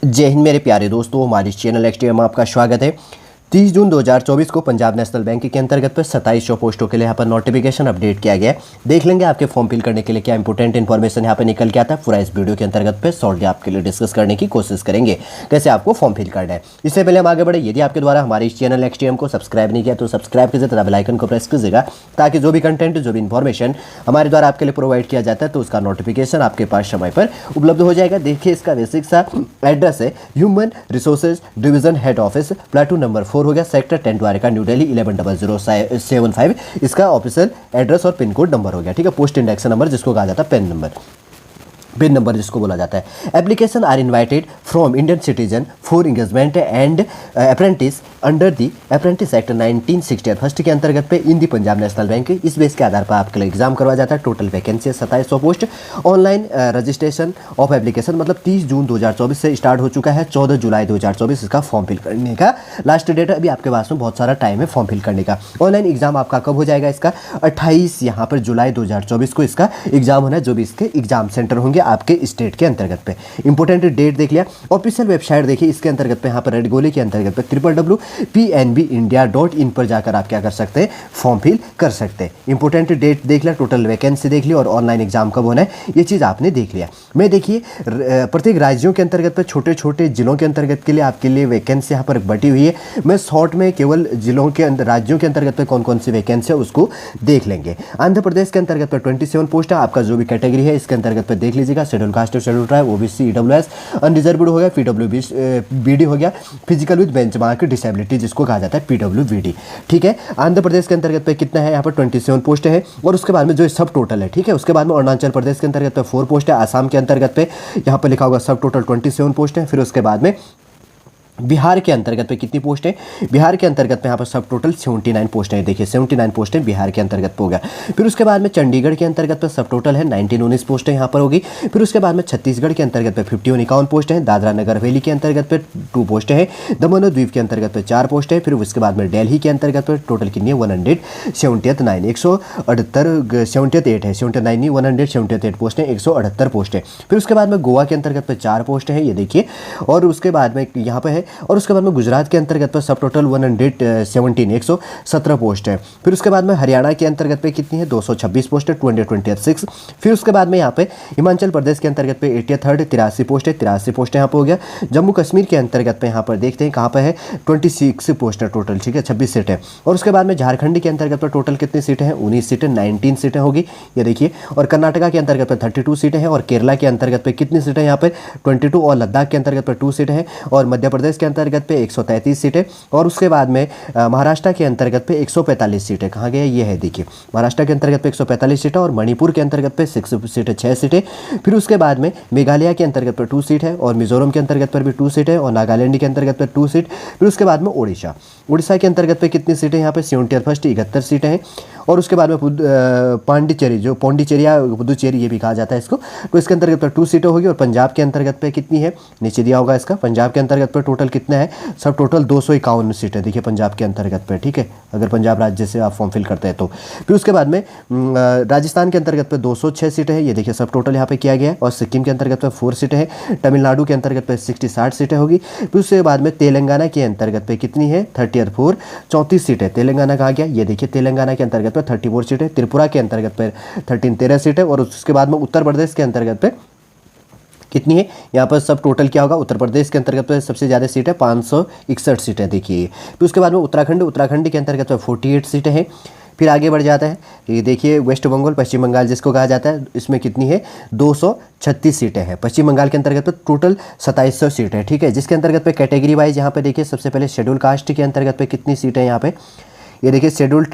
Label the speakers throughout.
Speaker 1: जय हिंद मेरे प्यारे दोस्तों, हमारे चैनल एक्सटीएम में आपका स्वागत है। 30 जून 2024 को पंजाब नेशनल बैंक के अंतर्गत पर 2700 पोस्टों के लिए यहाँ पर नोटिफिकेशन अपडेट किया गया है। देख लेंगे आपके फॉर्म फिल करने के लिए क्या इंपॉर्टेंट इन्फॉर्मेशन यहाँ पे निकल के आता है। पूरा इस वीडियो के अंतर्गत पे शॉर्टली आपके लिए डिस्कस करने की कोशिश करेंगे कैसे आपको फॉर्म फिल करना है। इससे पहले हम आगे बढ़े, यदि आपके द्वारा हमारे इस चैनल एक्सटीएम को सब्सक्राइब नहीं किया तो सब्सक्राइब कीजिए तथा बेल आइकन को प्रेस कीजिएगा, ताकि जो भी कंटेंट जो भी इन्फॉर्मेशन हमारे द्वारा आपके लिए प्रोवाइड किया जाता है तो उसका नोटिफिकेशन आपके पास समय पर उपलब्ध हो जाएगा। देखिए, इसका बेसिक सा एड्रेस है human resources division head office, platoon number 4 हो गया, सेक्टर 10 द्वारका, न्यू दिल्ली 110075। इसका ऑफिशियल एड्रेस और पिन कोड नंबर हो गया। ठीक है, पोस्ट इंडेक्स नंबर जिसको कहा जाता है पिन नंबर जिसको बोला जाता है। Application are invited from Indian citizen for engagement and apprentice under the apprentice act 1961 के अंतर्गत पे इन दी पंजाब नेशनल बैंक। इस बेस के आधार पर आपके लिए एग्जाम करवाया जाता है। Total vacancy 2700 post. Online registration of application मतलब 30 जून 2024 से स्टार्ट हो चुका है। 14 जुलाई 2024 इसका फॉर्म फिल करने का लास्ट डेट है। अभी आपके पास में बहुत सारा टाइम है फॉर्म फिल करने का। ऑनलाइन एग्जाम आपका कब हो जाएगा? इसका 28 यहाँ पर जुलाई 2024 को इसका एग्जाम होना है, जो भी इसके एग्जाम सेंटर होंगे आपके स्टेट के अंतर्गत पे। इंपॉर्टेंट डेट देख लिया। ऑफिशियल वेबसाइट देखिए इसके अंतर्गत पे, यहाँ पर रेड गोली के अंतर्गत पे www.pnbindia.in पर जाकर आप क्या कर सकते हैं, फॉर्म फिल कर सकते हैं। इंपॉर्टेंट डेट देख लिया, टोटल वैकेंसी देख लिया और ऑनलाइन एग्जाम कब होना है ये चीज़ आपने देख लिया। मैं देखिए प्रत्येक राज्यों के अंतर्गत पे छोटे छोटे जिलों के अंतर्गत के लिए आपके लिए वैकेंसी यहाँ पर बटी हुई है। मैं शॉर्ट में केवल जिलों के राज्यों के अंतर्गत पे कौन कौन सी वैकेंसी है उसको देख लेंगे। आंध्र प्रदेश के अंतर्गत पे 27 पोस्ट है। आपका जो भी कैटेगरी है इसके अंतर्गत पे देख लीजिएगा। Schedule caste, schedule tribe, OBC, EWS, unreserved हो गया, पीडब्ल्यूबीडी हो गया, फिजिकल विद बेंचमार्क डिसेबिलिटी जिसको कहा जाता है पीडब्ल्यूबीडी। ठीक है, आंध्र प्रदेश के अंतर्गत पे कितना है? यहाँ पर 27 पोस्ट है और उसके बाद में जो सब टोटल है, ठीक है, उसके बाद में अरुणाचल प्रदेश के अंतर्गत पे 4 पोस्ट है। आसाम के अंतर्गत पे यहाँ पर लिखा होगा सब टोटल 27 पोस्ट है। फिर उसके बाद में बिहार के अंतर्गत पे कितनी पोस्ट है? बिहार के अंतर्गत पे यहाँ पर सब टोटल 79 पोस्ट है। देखिए 79 पोस्ट है बिहार के अंतर्गत पे हो गया। फिर उसके बाद में चंडीगढ़ के अंतर्गत पे सब टोटल है 19 पोस्ट है यहाँ पर होगी। फिर उसके बाद में छत्तीसगढ़ के अंतर्गत पे 51 पोस्ट है। दादरा नगर हवेली के अंतर्गत पे 2 पोस्ट है। दमन और द्वीप के अंतर्गत पे 4 पोस्ट है। फिर उसके बाद में दिल्ली के अंतर्गत पे टोटल कितनी है? 178 पोस्ट है, 178 पोस्ट है। फिर उसके बाद में गोवा के अंतर्गत पे 4 पोस्ट है, ये देखिए। और उसके बाद में यहाँ पे है, और उसके बाद में गुजरात के अंतर्गत पर सब टोटल 117 पोस्ट है। फिर उसके बाद में हरियाणा के अंतर्गत पे कितनी है? 226 पोस्ट है, 226। फिर उसके बाद में यहाँ पे हिमाचल प्रदेश के अंतर्गत पे 83 पोस्ट है, 83 पोस्ट यहाँ पे हो गया। जम्मू कश्मीर के अंतर्गत पे यहाँ पर देखते हैं कहाँ पे है, 26 पोस्ट है टोटल, ठीक है, 26 सीट है। और उसके बाद में झारखंड के अंतर्गत पर टोटल कितनी सीटें हैं? 19 सीटें, 19 सीटें होगी, ये देखिए। और कर्नाटका के अंतर्गत पर 32 सीटें हैं। और केरला के अंतर्गत पे कितनी सीटें यहाँ पर? 22। और लद्दाख के अंतर्गत पर 2 सीटें हैं। और मध्य प्रदेश के अंतर्गत पे 133 सीटें। और उसके बाद में महाराष्ट्र के अंतर्गत पे 145 सीटें। कहाँ गए? ये है, देखिए, महाराष्ट्र के अंतर्गत पे 145 सीटें। और मणिपुर के अंतर्गत पे 6 सीटें, 6 सीटें। फिर उसके बाद में मेघालय के अंतर्गत पर 2 सीट है। और मिजोरम के अंतर्गत पर भी 2 सीट है। और नागालैंड के अंतर्गत पर 2 सीट। फिर उसके बाद में उड़ीसा के अंतर्गत पे कितनी सीटें? यहाँ पे 71 सीटें हैं। और उसके बाद में पांडिचेरी, जो पौंडीचेरी या पुदुचेरी ये भी कहा जाता है इसको, तो इसके अंतर्गत पर 2 सीटें होगी। और पंजाब के अंतर्गत पे कितनी है? नीचे दिया होगा इसका। पंजाब के अंतर्गत पर टोटल कितना है? सब टोटल 251 सीटें, देखिए, पंजाब के अंतर्गत पे, ठीक है, अगर पंजाब राज्य से आप फॉर्म फिल करते हैं तो। फिर उसके बाद में राजस्थान के अंतर्गत पे 206 सीटें हैं, ये देखिए, सब टोटल यहाँ पे किया गया है। और सिक्किम के अंतर्गत पे 4 सीटें हैं। तमिलनाडु के अंतर्गत पे 60 सीटें होगी। फिर उसके बाद में तेलंगाना के अंतर्गत पे कितनी है? 34 सीटें। तेलंगाना कहाँ गया? ये देखिए, तेलंगाना के अंतर्गत पे 34 सीटें। त्रिपुरा के अंतर्गत पे 13 सीटें। और उसके बाद में उत्तर प्रदेश के अंतर्गत पे कितनी है? यहाँ पर सब टोटल क्या होगा? उत्तर प्रदेश के अंतर्गत पे सबसे ज़्यादा सीटें, 561 सीटें, देखिए। फिर उसके बाद में उत्तराखंड के अंतर्गत पे 48 सीटें हैं। फिर आगे बढ़ जाता है, ये देखिए, वेस्ट बंगाल, पश्चिम बंगाल जिसको कहा जाता है, इसमें कितनी है? 236 सीटें हैं। पश्चिम बंगाल के अंतर्गत पे टोटल 2700 सीटें, ठीक है। जिसके अंतर्गत पे कैटेगरी वाइज यहाँ पे देखिए, सबसे पहले शेड्यूल कास्ट के अंतर्गत पे कितनी सीटें हैं यहाँ पे? ये देखिए, शेड्यूल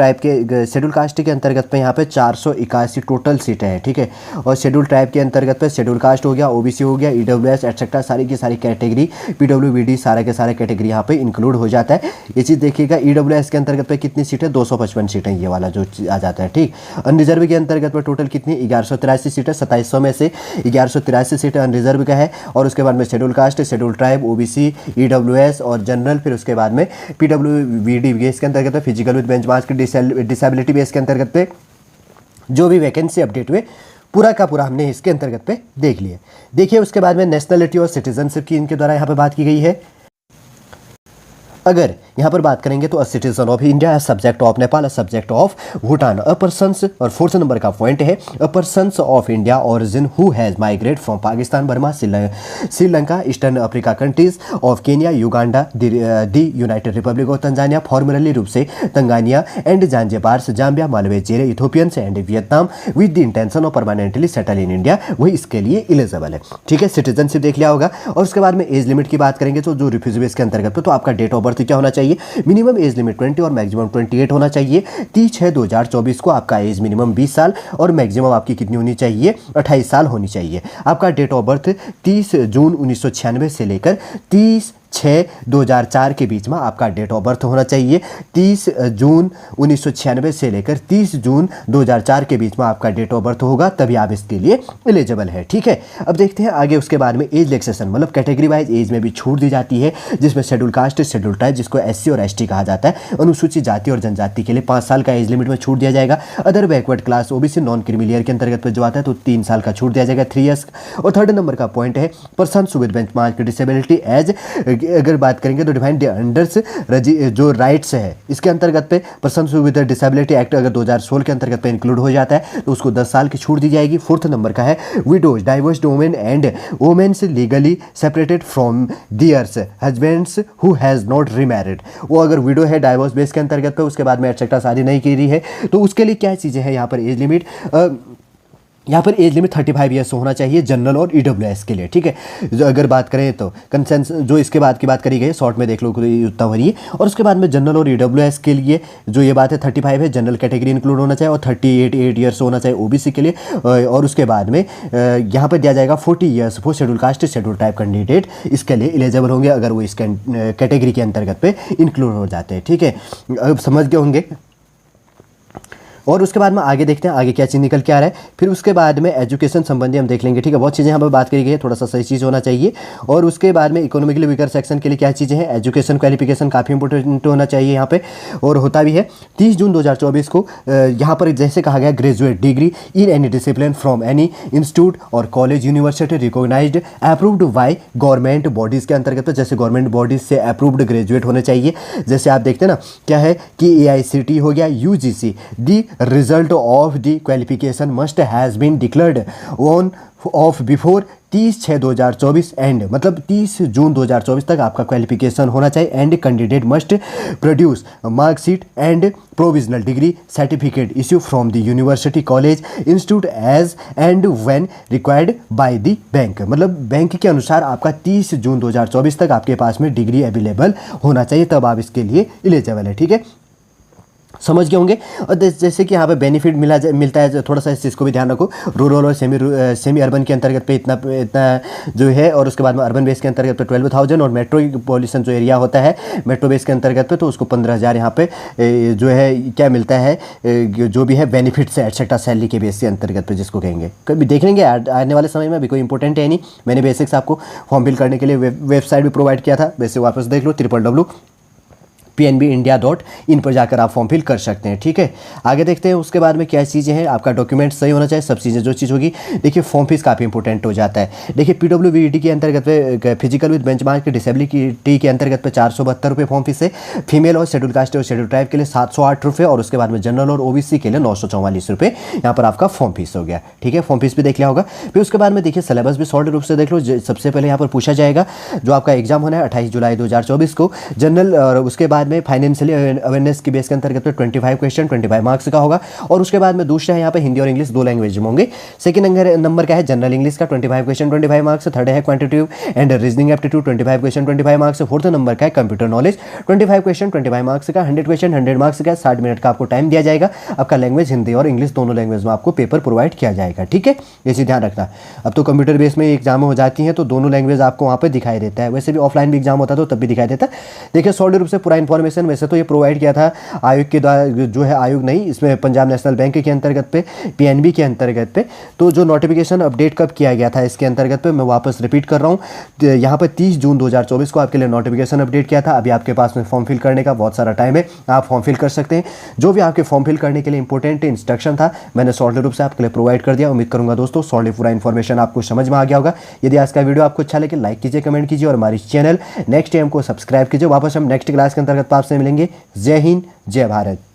Speaker 1: कास्ट के अंतर्गत पे यहाँ पे 481 टोटल सीटें हैं, ठीक है। और शेड्यूल ट्राइब के अंतर्गत पे शेड्यूल कास्ट हो गया, ओबीसी हो गया, ईडब्ल्यूएस एटसेट्रा, सारी की सारी कैटेगरी, पीडब्ल्यूबीडी, सारा के सारे कैटेगरी यहाँ पे इंक्लूड हो जाता है। ये चीज़ देखिएगा। ईडब्ल्यूएस के अंतर्गत पे कितनी सीटें? 255 सीटें, ये वाला जो आ जाता है, ठीक। अनरिजर्व के अंतर्गत पे टोटल कितनी? 1183 सीटें। 2700 में से 1183 सीटें अनरिजर्व का है। और उसके बाद में schedule caste, schedule tribe, OBC, EWS और जनरल। फिर उसके बाद में पीडब्ल्यूबीडी इसके अंतर्गत physical with benchmark disability base के अंतर्गत पे जो भी वैकेंसी अपडेट हुए पूरा का पूरा हमने इसके अंतर्गत पे देख लिया। देखिए उसके बाद में नेशनलिटी और सिटीजनशिप की इनके द्वारा यहाँ पे बात की गई है। अगर यहाँ पर बात करेंगे तो a citizen of India, subject of Nepal, subject of Bhutan, a persons, और 4th नंबर का पॉइंट है a persons of India origin who has migrate from Pakistan, Burma, Sri Lanka, eastern Africa countries of Kenya, Uganda, the United Republic of Tanzania, formerly रूप से Tanganyika and Zanzibar, Zambia, Malawi, Zaire, Ethiopians and Vietnam with the intention of permanently settle in India, वही इसके लिए eligible है। ठीक है, citizenship देख लिया होगा। और उसके बाद में एज लिमिट की बात करेंगे तो जो रिफ्यूजी के अंतर्गत तो आपका डेट ऑफ बर्थ क्या होना चाहिए, मिनिमम एज लिमिट 20 और मैक्सिमम 28 होना चाहिए। 30/6/2024 को आपका एज मिनिमम 20 साल और मैक्सिमम आपकी कितनी होनी चाहिए, 28 साल होनी चाहिए। आपका डेट ऑफ बर्थ 30 जून 1996 से लेकर 30/6/2004 के बीच में आपका डेट ऑफ बर्थ होना चाहिए। 30 जून 1996 से लेकर 30 जून 2004 के बीच में आपका डेट ऑफ बर्थ होगा, तभी आप इसके लिए एलिजिबल है। ठीक है, अब देखते हैं आगे उसके बाद में एज रिलैक्सेशन, मतलब कैटेगरी वाइज एज में भी छूट दी जाती है, जिसमें शेड्यूल कास्ट, शेड्यूल ट्राइब, जिसको SC और ST कहा जाता है, अनुसूचित जाति और जनजाति के लिए 5 साल का एज लिमिट में छूट दिया जाएगा। Other backward class OBC non creamy layer के अंतर्गत जो आता है तो 3 साल का छूट दिया जाएगा, 3 ईयर्स। और 3rd नंबर का पॉइंट है persons with benchmark disability age, अगर बात करेंगे तो डिफाइंड अंडर्स जो राइट्स है इसके अंतर्गत पे पर्सन्स विद डिसेबिलिटी एक्ट अगर 2016 के अंतर्गत पे इंक्लूड हो जाता है तो उसको 10 साल की छूट दी जाएगी। 4th नंबर का है widows, divorced women and women's legally separated from theirs husbands who has not remarried, वो अगर विडो है डाइवोर्स बेस के अंतर्गत पे, उसके बाद में एटसेट्रा शादी नहीं की रही है तो उसके लिए क्या चीज़ें हैं यहाँ पर एज लिमिट, यहाँ पर एज लिमिट 35 ईयर्स होना चाहिए जनरल और EWS के लिए। ठीक है, जो अगर बात करें तो कंसेंस जो इसके बाद की बात करी गई है शॉर्ट में देख लो उतना हो रही है। और उसके बाद में जनरल और EWS के लिए जो ये बात है 35 है, जनरल कैटेगरी इंक्लूड होना चाहिए, और 38 ईयर्स होना चाहिए OBC के लिए। और उसके बाद में यहाँ पर दिया जाएगा 40 years for schedule caste, schedule type candidate इसके लिए एलिजिबल होंगे अगर वो इस कैटेगरी के अंतर्गत पे इंक्लूड हो जाते हैं। ठीक है, अब समझ गए होंगे। और उसके बाद में आगे देखते हैं आगे क्या चीज़ निकल के आ रहा है। फिर उसके बाद में एजुकेशन संबंधी हम देख लेंगे। ठीक है, बहुत चीज़ें यहाँ पर बात करी गई है, थोड़ा सा सही चीज़ होना चाहिए। और उसके बाद में इकोनॉमिकली वीकर सेक्शन के लिए क्या चीज़ें हैं, एजुकेशन क्वालिफिकेशन काफ़ी इंपॉर्टेंट होना चाहिए यहाँ पे, और होता भी है। 30 जून 2024 को यहाँ पर जैसे कहा गया graduate degree in any discipline from any institute और college university recognised approved by government bodies के अंतर्गत, जैसे गवर्नमेंट बॉडीज़ से अप्रूव्ड ग्रेजुएट होने चाहिए। जैसे आप देखते हैं ना क्या है कि AICT हो गया, UGC the result of the qualification must has been declared on of before 30/6/2024 and, मतलब 30 जून 2024 तक आपका क्वालिफिकेशन होना चाहिए। And candidate must produce marksheet and provisional degree certificate issue from the university college institute as and when required by the bank, मतलब bank के अनुसार आपका 30 June 2024 तक आपके पास में डिग्री अवेलेबल होना चाहिए, तब आप इसके लिए एलिजिबल है। ठीक है, समझ गए होंगे। और जैसे कि यहाँ पे बेनिफिट मिलता है, थोड़ा सा इस चीज़ को भी ध्यान रखो। रूरल और सेमी अर्बन के अंतर्गत पे इतना जो है, और उसके बाद में अर्बन बेस के अंतर्गत पे 12,000, और मेट्रोपॉलिटन जो एरिया होता है मेट्रो बेस के अंतर्गत पे तो उसको 15,000 यहाँ पे जो है क्या मिलता है, जो भी है बेनिफिट्स है एटसेट्रा सैलरी के बेस के अंतर्गत पे जिसको कहेंगे। कभी देख लेंगे आने वाले समय में, अभी कोई इंपॉर्टेंट है नहीं। मैंने बेसिक्स आपको फॉर्म फिल करने के लिए वेबसाइट भी प्रोवाइड किया था, वैसे वापस देख लो www.pnbindia.in पर जाकर आप फॉर्म फिल कर सकते हैं। ठीक है, आगे देखते हैं उसके बाद में क्या चीज़ें हैं। आपका डॉक्यूमेंट सही होना चाहिए, सब चीज़ें जो चीज़ होगी। देखिए फॉर्म फीस काफ़ी इंपॉर्टेंट हो जाता है। देखिए PWBED के अंतर्गत पे फिजिकल विद बेंचमार्क डिसेबिलिटी के अंतर्गत पे 472 रुपये फॉर्म फीस है। फीमेल और शेड्यूल कास्ट और शेड्यूल ट्राइब के लिए 708 रुपये, और उसके बाद में जनरल और OBC के लिए 944 रुपये यहाँ पर आपका फॉर्म फीस हो गया। ठीक है, फॉर्म फीस भी देख लिया होगा। फिर उसके बाद में देखिए सिलेबस भी शॉर्ट रूप से देख लो। सबसे पहले यहाँ पर पूछा जाएगा जो आपका एग्जाम होना है 28 जुलाई 2024 को जनरल, और उसके बाद में फाइनेंशियली अवेयरनेस की बेस के अंतर्गत पे 25 क्वेश्चन 25 मार्क्स का होगा। और उसके बाद में दूसरा है यहाँ पे हिंदी और इंग्लिश 2 लैंग्वेज में होंगे। सेकंड नंबर का है जनरल इंग्लिश का 25 क्वेश्चन 25 मार्क्स। थर्ड है quantitative and reasoning aptitude 25 question 25 marks. Fourth number का है कंप्यूटर नॉलेज 25 क्वेश्चन 25 मार्क्स का। 100 क्वेश्चन 100 मार्क्स का। 60 मिनट का आपको टाइम दिया जाएगा। आपका लैंग्वेज हिंदी और इंग्लिश दोनों लैंग्वेज में आपको पेपर प्रोवाइड किया जाएगा। ठीक है, ये चीज़ ध्यान रखना। अब तो कंप्यूटर बेस में एग्जाम हो जाती है तो दोनों लैंग्वेज आपको वहाँ पर दिखाई देता है, वैसे भी ऑफलाइन भी एग्जाम होता है तो तब भी दिखाई देता है। देखिए सॉलिड रूप से पूरा इन्फॉर्मेशन वैसे तो ये प्रोवाइड किया था आयोग के द्वारा, जो है आयोग नहीं, इसमें पंजाब नेशनल बैंक के अंतर्गत पे, पीएनबी के अंतर्गत पे। तो जो नोटिफिकेशन अपडेट कब किया गया था इसके अंतर्गत पे मैं वापस रिपीट कर रहा हूँ, यहाँ पर 30 जून 2024 को आपके लिए नोटिफिकेशन अपडेट किया था। अभी आपके पास में फॉर्म फिल करने का बहुत सारा टाइम है, आप फॉर्म फिल कर सकते हैं। जो भी आपके फॉर्म फिल करने के लिए इंपॉर्टेंट इंस्ट्रक्शन था मैंने सॉलिड रूप से आपके लिए प्रोवाइड कर दिया। उम्मीद करूंगा दोस्तों सॉलिड पूरा इन्फॉर्मेशन आपको समझ में आ गया होगा। यदि आज का वीडियो आपको अच्छा लगे लाइक कीजिए, कमेंट कीजिए और हमारी चैनल नेक्स्ट टाइम को सब्सक्राइब कीजिए। वापस हम नेक्स्ट क्लास के अंतर्गत आपसे मिलेंगे। जय हिंद, जय भारत।